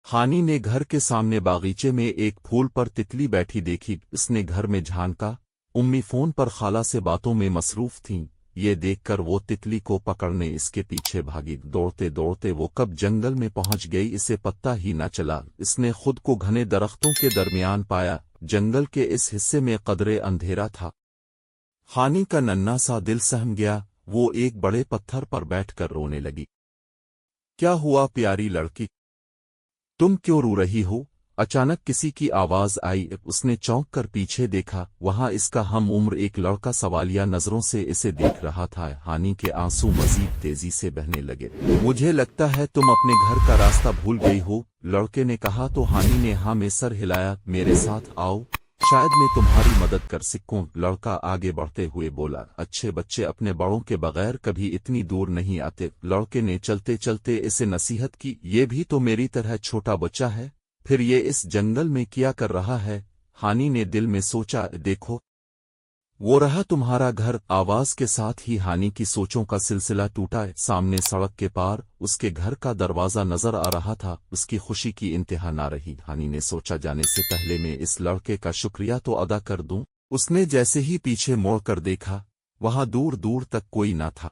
हानी ने घर के सामने बागीचे में एक फूल पर तितली बैठी देखी। उसने घर में झांका। उम्मी फोन पर खाला से बातों में मसरूफ थीं। ये देखकर वो तितली को पकड़ने इसके पीछे भागी। दौड़ते दौड़ते वो कब जंगल में पहुंच गई इसे पता ही न चला। इसने खुद को घने दरख्तों के दरमियान पाया। जंगल के इस हिस्से में कदरे अंधेरा था। हानी का नन्हा सा दिल सहम गया। वो एक बड़े पत्थर पर बैठकर रोने लगी। क्या हुआ प्यारी लड़की, तुम क्यों रो रही हो? अचानक किसी की आवाज आई। उसने चौंक कर पीछे देखा। वहां इसका हम उम्र एक लड़का सवालिया नजरों से इसे देख रहा था। हानी के आंसू मजीद तेजी से बहने लगे। मुझे लगता है तुम अपने घर का रास्ता भूल गई हो, लड़के ने कहा तो हानी ने हाँ में सर हिलाया। मेरे साथ आओ, शायद मैं तुम्हारी मदद कर सकूं, लड़का आगे बढ़ते हुए बोला। अच्छे बच्चे अपने बड़ों के बगैर कभी इतनी दूर नहीं आते, लड़के ने चलते चलते इसे नसीहत की। ये भी तो मेरी तरह छोटा बच्चा है, फिर ये इस जंगल में क्या कर रहा है? हानी ने दिल में सोचा। देखो, वो रहा तुम्हारा घर। आवाज के साथ ही हानी की सोचों का सिलसिला टूटा। सामने सड़क के पार उसके घर का दरवाजा नजर आ रहा था। उसकी खुशी की इंतहा ना रही। हानी ने सोचा, जाने से पहले मैं इस लड़के का शुक्रिया तो अदा कर दूं। उसने जैसे ही पीछे मोड़ कर देखा, वहां दूर दूर तक कोई ना था।